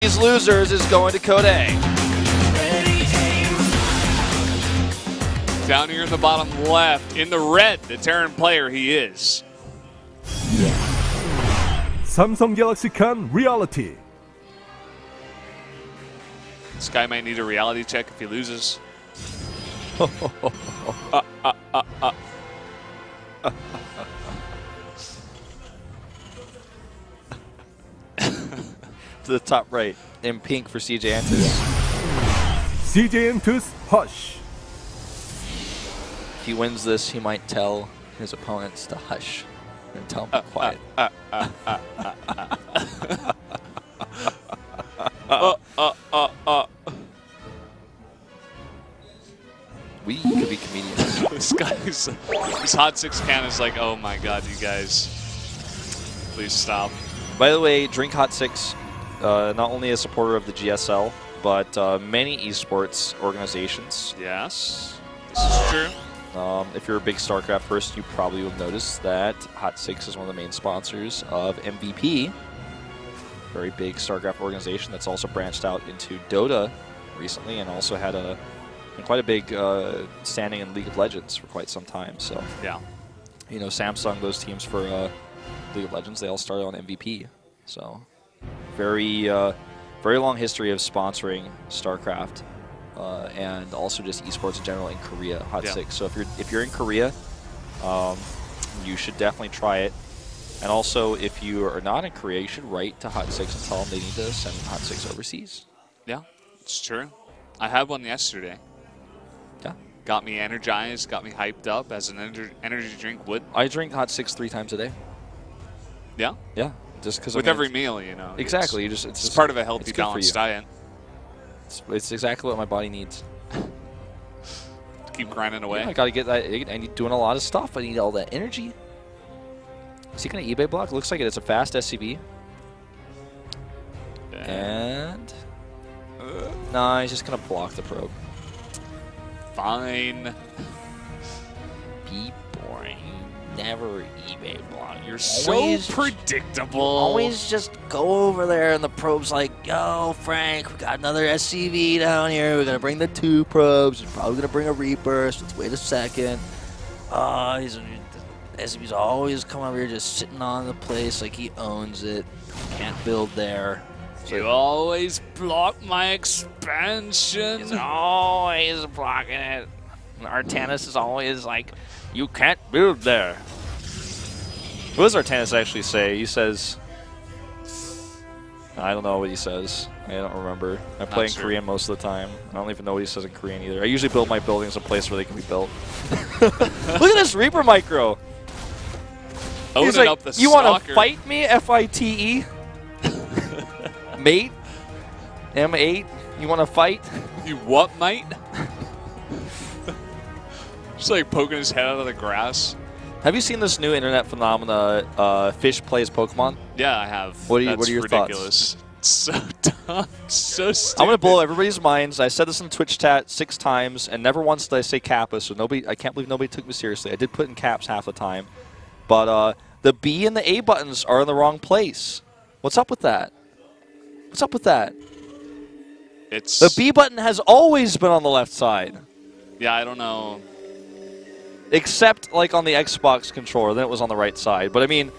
These losers is going to Code A. Down here in the bottom left, in the red, the Terran player he is. Samsung Galaxy Can Reality. This guy might need a reality check if he loses. To the top right, in pink for CJ Antis. CJ Antis Hush. If he wins this, he might tell his opponents to hush and tell him to be quiet. We could be comedians. This guy's, this Hot 6 can is like, oh my god, you guys. Please stop. By the way, Drink Hot 6, not only a supporter of the GSL, but many esports organizations. Yes, this is true. If you're a big StarCraft person, you probably will notice that Hot 6 is one of the main sponsors of MVP. Very big StarCraft organization that's also branched out into Dota recently and also had quite a big standing in League of Legends for quite some time. So yeah, you know, Samsung, those teams for League of Legends, they all started on MVP. So very long history of sponsoring StarCraft. And also just esports in general in Korea, Hot 6. So if you're in Korea, you should definitely try it. And also, if you are not in Korea, you should write to Hot 6 and tell them they need to send Hot 6 overseas. Yeah, it's true. I had one yesterday. Yeah. Got me energized, got me hyped up as an energy drink would. I drink Hot 6 3 times a day. Yeah? Yeah. Just because with every meal, you know. Exactly. It's just part of a healthy, balanced diet. It's exactly what my body needs. Keep grinding away. Yeah, I gotta get that. I need doing a lot of stuff. I need all that energy. Is he gonna eBay block? Looks like it. It's a fast SCV. And no, he's just gonna block the probe. Fine. Be boring. Never eBay block. You're so predictable. Always just go over there and the probe's like, yo, Frank, we got another SCV down here. We're gonna bring the 2 probes. We're probably gonna bring a Reaper. So let's wait a second. SCV's always come over here just sitting on the place like he owns it. Can't build there. So you always block my expansion. He's always blocking it. And Artanis is always like, you can't build there. What does Artanis actually say? He says, I don't know what he says. I don't remember. I play in Korean most of the time. I don't even know what he says in Korean either. I usually build my buildings in a place where they can be built. Look at this Reaper micro. He's like, up the you want to fight me, F-I-T-E? Mate? M8? You want to fight? You what, mate? Just like poking his head out of the grass. Have you seen this new internet phenomena, Fish Plays Pokemon? Yeah, I have. What are your ridiculous. thoughts? It's so dumb. So stupid. I'm going to blow everybody's minds. I said this in Twitch chat 6 times, and never once did I say Kappa, so I can't believe nobody took me seriously. I did put in caps half the time. But the B and the A buttons are in the wrong place. What's up with that? What's up with that? The B button has always been on the left side. Yeah, I don't know. Except like on the Xbox controller, then it was on the right side. But I mean,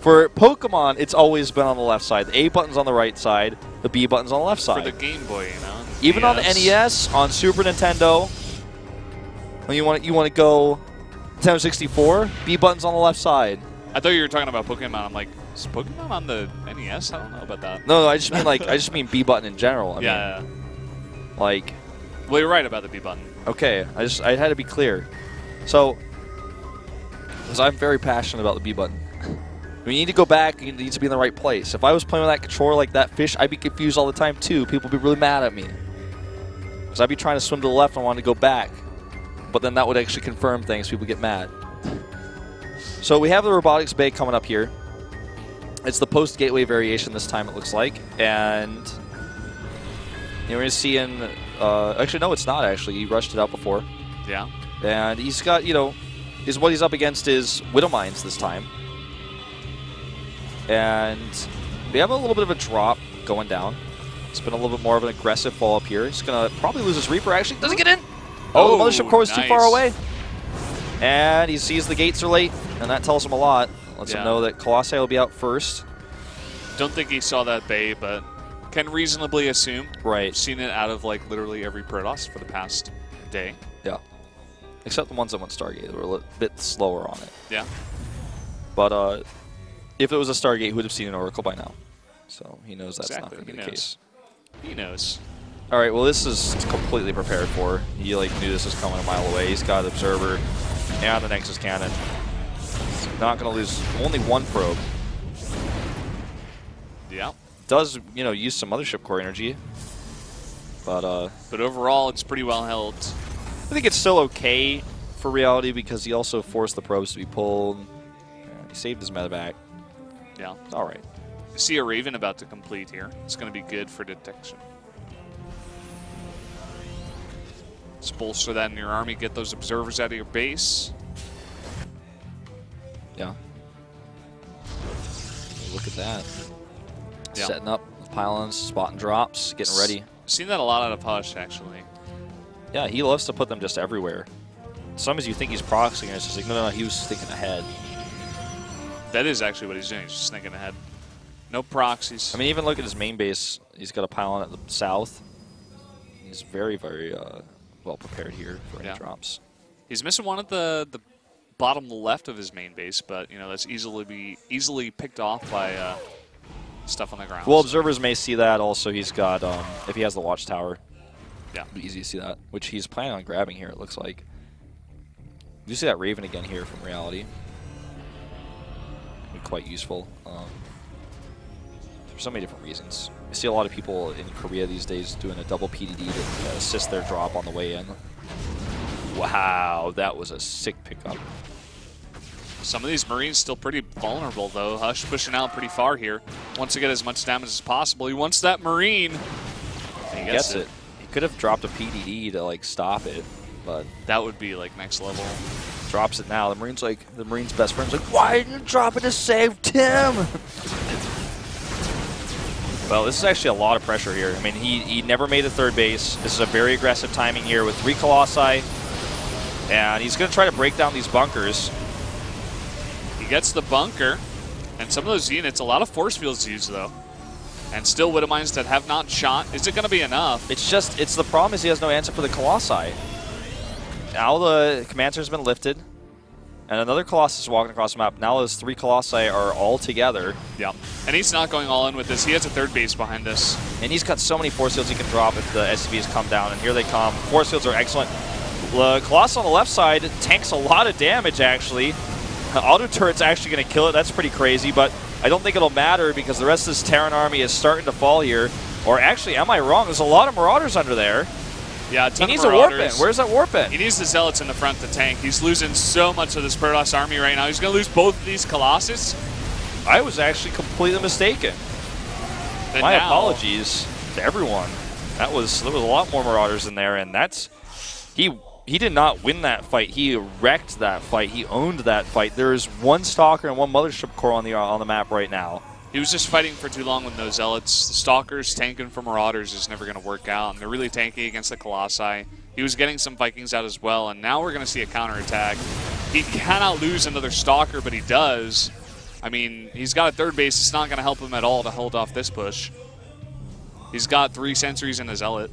for Pokemon, it's always been on the left side. The A button's on the right side, the B button's on the left side. For the Game Boy, you know. Even on the NES, on Super Nintendo, when you want to go Nintendo 64, B button's on the left side. I thought you were talking about Pokemon. I'm like, is Pokemon on the NES? I don't know about that. No, I just mean I just mean B button in general. I mean, like. Well, you're right about the B button. Okay, I had to be clear. So, because I'm very passionate about the B button. When you need to go back, you need to be in the right place. If I was playing with that controller like that Fish, I'd be confused all the time too. People would be really mad at me. Because I'd be trying to swim to the left and want to go back. But then that would actually confirm things. People get mad. So we have the robotics bay coming up here. It's the post-gateway variation this time, it looks like. And we're going to see in... actually, no, it's not, actually. He rushed it out before. Yeah. And he's got, what he's up against is Widow Mines this time. And we have a little bit of a drop going down. It's been a little bit more of an aggressive fall up here. He's going to probably lose his Reaper, actually. Doesn't get in. Oh, the Mothership Core is too far away. And he sees the gates are late, and that tells him a lot. Lets him know that Colossi will be out first. Don't think he saw that bay, but can reasonably assume. Right. Seen it out of like literally every Protoss for the past day. Yeah. Except the ones that went Stargate. They were a little bit slower on it. Yeah. But if it was a Stargate, he would have seen an Oracle by now. So he knows that's not going to be the case. He knows. All right, well, this is completely prepared for. He like knew this was coming a mile away. He's got Observer and the Nexus Cannon. He's not going to lose only one probe. Yeah. Does, you know, use some Mothership Core energy. But overall, it's pretty well held. I think it's still okay for Reality because he also forced the probes to be pulled. He saved his medevac. Yeah. All right. See a Raven about to complete here. It's going to be good for detection. Let's bolster that in your army. Get those observers out of your base. Yeah. Look at that. Yeah. Setting up pylons, spotting drops, getting ready. Seen that a lot out of Hush, actually. Yeah, he loves to put them just everywhere. Sometimes you think he's proxying, and it's just like, no, he was thinking ahead. That is actually what he's doing. He's just thinking ahead. No proxies. I mean, even look at his main base. He's got a pylon at the south. He's very, very well prepared here for any drops. He's missing one at the bottom left of his main base, but you know that's easily picked off by stuff on the ground. Well, observers may see that. Also, he's got if he has the watchtower. Yeah, it'll be easy to see that, which he's planning on grabbing here. It looks like. You see that Raven again here from Reality. Be quite useful. For so many different reasons. I see a lot of people in Korea these days doing a double PDD to assist their drop on the way in. Wow, that was a sick pickup. Some of these Marines still pretty vulnerable, though. Hush pushing out pretty far here. Wants to get as much damage as possible. He wants that Marine. He gets it. He could have dropped a PDD to like stop it, but that would be like next level. Drops it now. The Marine's best friend's like, why didn't you drop it to save Tim? Well, this is actually a lot of pressure here. I mean, he never made a third base. This is a very aggressive timing here with 3 Colossi. And he's going to try to break down these bunkers. He gets the bunker. And some of those units, a lot of force fields used, though. And still Widow Mines that have not shot. Is it going to be enough? It's the problem is he has no answer for the Colossi. Now the command center's been lifted. And another Colossus is walking across the map. Now those 3 Colossi are all together. Yeah. And he's not going all in with this. He has a third base behind this. And he's got so many force fields he can drop if the SCVs come down. And here they come. Force fields are excellent. The Colossus on the left side tanks a lot of damage, actually. Auto turret's actually going to kill it. That's pretty crazy. But I don't think it'll matter because the rest of this Terran army is starting to fall here. Or actually, am I wrong? There's a lot of Marauders under there. Yeah, he needs a warp in. Where's that warp in? He needs the Zealots in the front to tank. He's losing so much of this Protoss army right now. He's going to lose both of these Colossus. I was actually completely mistaken. My apologies to everyone. There was a lot more Marauders in there, and that's he did not win that fight. He wrecked that fight. He owned that fight. There's 1 Stalker and 1 Mothership Core on the map right now. He was just fighting for too long with those Zealots. The Stalkers tanking for Marauders is never going to work out, and they're really tanky against the Colossi. He was getting some Vikings out as well, and now we're going to see a counterattack. He cannot lose another Stalker, but he does. I mean, he's got a third base. It's not going to help him at all to hold off this push. He's got 3 sentries and a Zealot.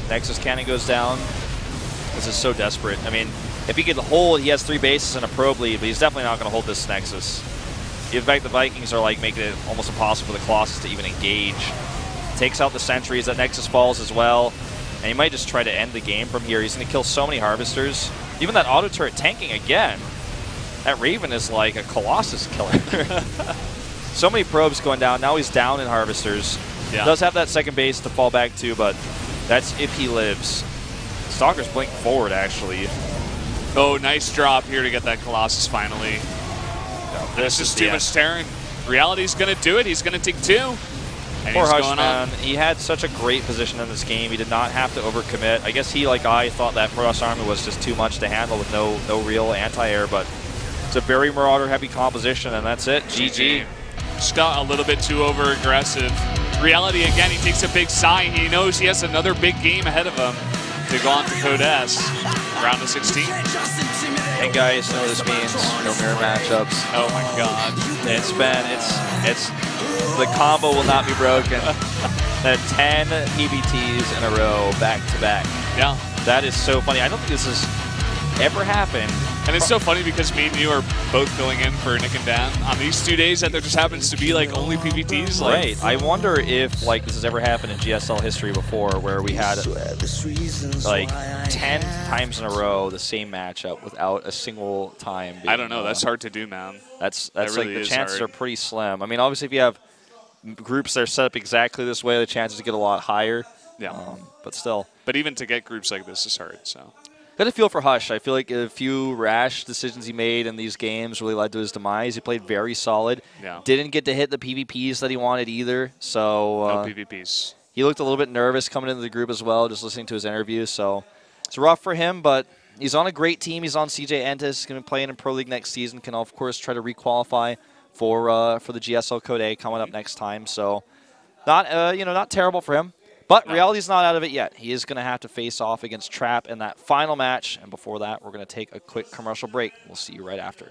Nexus Cannon goes down. This is so desperate. I mean, if he could hold, he has 3 bases and a probe lead, but he's definitely not going to hold this Nexus. In fact, the Vikings are like making it almost impossible for the Colossus to even engage. Takes out the sentries. That Nexus falls as well. And he might just try to end the game from here. He's going to kill so many Harvesters. Even that auto turret tanking again. That Raven is like a Colossus killer. So many probes going down. Now he's down in Harvesters. Yeah. Does have that second base to fall back to, but that's if he lives. Stalker's blink forward, actually. Oh, nice drop here to get that Colossus finally. No, this is too much Terran. Reality's going to do it. He's going to take 2. And Poor he's Hush, going man. on. He had such a great position in this game. He did not have to overcommit. I guess he, like I, thought that Protoss army was just too much to handle with no real anti-air, but it's a very Marauder-heavy composition, and that's it. GG. Just got a little bit too over-aggressive. Reality, again, he takes a big sigh. He knows he has another big game ahead of him to go on to Code S, round of 16. And guys, know what this means. No mirror matchups. Oh my God. It's the combo will not be broken. 10 PBTs in a row, back to back. Yeah. That is so funny. I don't think this has ever happened. And it's so funny because me and you are both filling in for Nick and Dan on these 2 days that there just happens to be like only PBTs. Like, Right. I wonder if like this has ever happened in GSL history before, where we had like 10 times in a row the same matchup without a single time being, I don't know. That's hard to do, man. That's really like the is chances hard. are pretty slim. I mean, obviously, if you have groups that are set up exactly this way, the chances get a lot higher. Yeah. But still. But even to get groups like this is hard. So. Got a feel for Hush. I feel like a few rash decisions he made in these games really led to his demise. He played very solid. Yeah. Didn't get to hit the PvPs that he wanted either. So No PvPs. he looked a little bit nervous coming into the group as well, just listening to his interview. So it's rough for him, but he's on a great team. He's on CJ Entis. He's going to be playing in Pro League next season. Can, of course, try to requalify for the GSL Code A coming up next time. So not not terrible for him. But reality's not out of it yet. He is going to have to face off against Trap in that final match. And before that, we're going to take a quick commercial break. We'll see you right after.